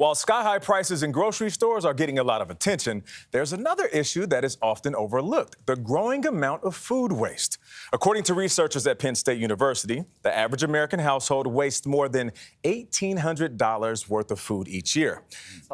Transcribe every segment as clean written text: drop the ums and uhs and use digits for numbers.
While sky-high prices in grocery stores are getting a lot of attention, there's another issue that is often overlooked: the growing amount of food waste. According to researchers at Penn State University, the average American household wastes more than $1,800 worth of food each year.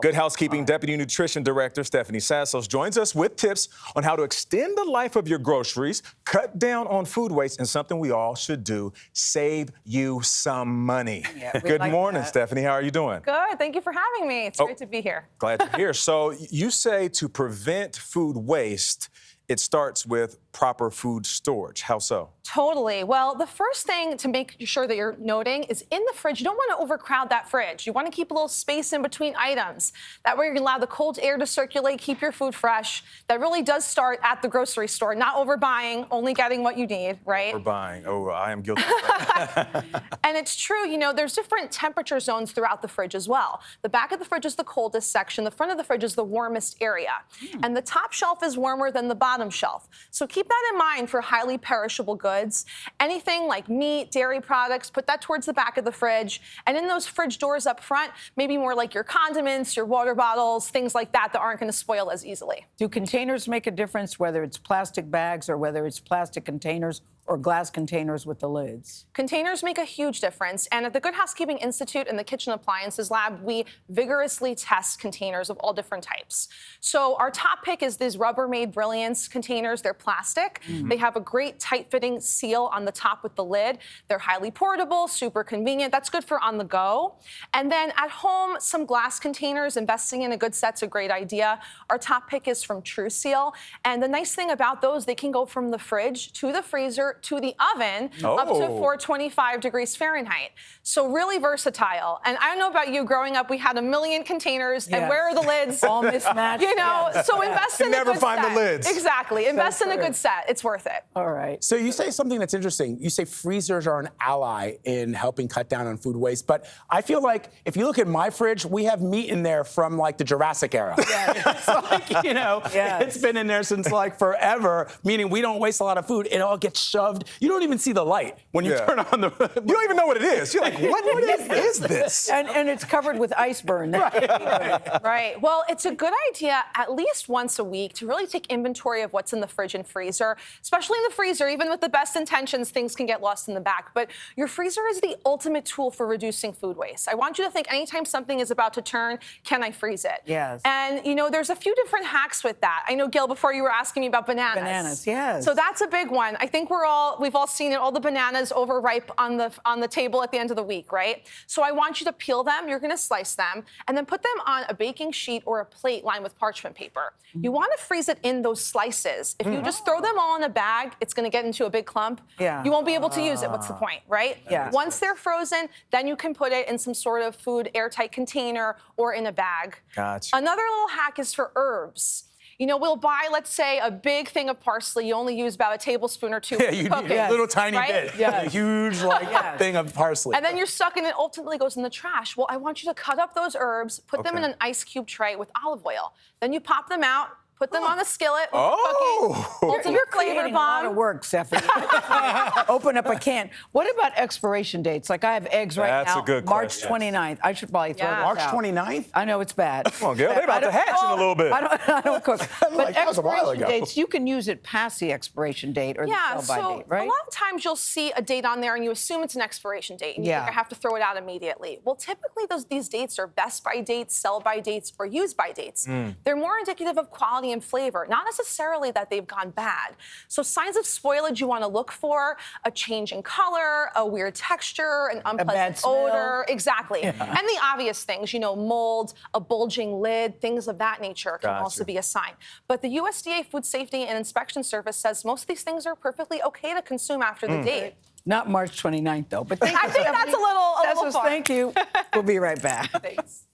Good Housekeeping Deputy Nutrition Director Stefani Sassos joins us with tips on how to extend the life of your groceries, cut down on food waste, and something we all should do: save you some money. Yeah, Good morning, Stefani. How are you doing? Good. Thank you for having me. It's great to be here. Glad you're here. So you say to prevent food waste, it starts with proper food storage. How so? Totally. Well, the first thing to make sure that you're noting is in the fridge, you don't want to overcrowd that fridge. You want to keep a little space in between items. That way you can allow the cold air to circulate, keep your food fresh. That really does start at the grocery store, not overbuying, only getting what you need, right? Overbuying. Oh, I am guilty of that. And it's true, there's different temperature zones throughout the fridge as well. The back of the fridge is the coldest section. The front of the fridge is the warmest area. And the top shelf is warmer than the bottom shelf. So keep that in mind for highly perishable goods. Anything like meat, dairy products, put that towards the back of the fridge. And in those fridge doors up front, maybe more like your condiments, your water bottles, things like that aren't going to spoil as easily. Do containers make a difference, whether it's plastic bags or whether it's plastic containers or glass containers with the lids? Containers make a huge difference. And at the Good Housekeeping Institute and the Kitchen Appliances Lab, we vigorously test containers of all different types. So our top pick is these Rubbermaid Brilliance containers. They're plastic. They have a great tight-fitting seal on the top with the lid. They're highly portable, super convenient. That's good for on the go. And then at home, some glass containers. Investing in a good set's a great idea. Our top pick is from True Seal. And the nice thing about those, they can go from the fridge to the freezer to the oven up to 425 degrees Fahrenheit. So really versatile. And I don't know about you, growing up, we had a million containers, and where are the lids? All mismatched. So invest in a good set. Never find the lids. Exactly. Invest in a good set. It's worth it. All right. So you say something that's interesting. You say freezers are an ally in helping cut down on food waste. But I feel like if you look at my fridge, we have meat in there from like the Jurassic era. Yeah. It's like, it's been in there since like forever, meaning we don't waste a lot of food. It all gets shoved. You don't even see the light when you turn on the... You don't even know what it is. You're like, what is this? And it's covered with ice burn. Right. Well, it's a good idea at least once a week to really take inventory of what's in the fridge and freezer, especially in the freezer. Even with the best intentions, things can get lost in the back. But your freezer is the ultimate tool for reducing food waste. I want you to think anytime something is about to turn, can I freeze it? Yes. And, there's a few different hacks with that. I know, Gayle, before you were asking me about bananas. Bananas, yes. So that's a big one. I think we've all seen it, all the bananas overripe on the table at the end of the week, right? So I want you to peel them. You're going to slice them and then put them on a baking sheet or a plate lined with parchment paper. You want to freeze it in those slices. If you just throw them all in a bag, it's going to get into a big clump. Yeah. You won't be able to use it. What's the point, right? Yeah. Once they're frozen, then you can put it in some sort of food airtight container or in a bag. Gotcha. Another little hack is for herbs. We'll buy, let's say, a big thing of parsley. You only use about a tablespoon or two. Yeah, you need a little tiny bit. Yeah. A huge thing of parsley. And then you're stuck and it ultimately goes in the trash. Well, I want you to cut up those herbs, put them in an ice cube tray with olive oil. Then you pop them out, put them on the skillet with cooking. You're creating a lot of work, Stephanie. Open up a can. What about expiration dates? Like I have eggs right now. That's a good March question. 29th. I should probably throw this March out. 29th? I know it's bad. Come on, Gayle. They're about to hatch in a little bit. I don't cook. But Like, that was a while expiration ago. dates, you can use it past the expiration date or the sell-by date, right? A lot of times you'll see a date on there and you assume it's an expiration date and you think I have to throw it out immediately. Well, typically these dates are best by dates, sell by dates, or use by dates. They're more indicative of quality and flavor, not necessarily that they've gone bad. So signs of spoilage you want to look for: a change in color, a weird texture, an unpleasant odor. Exactly. And the obvious things, mold, a bulging lid, things of that nature can also be a sign. But the USDA Food Safety and Inspection Service says most of these things are perfectly okay to consume after the date. Not March 29th, though. But I think that's a little far. Thank you. We'll be right back. Thanks.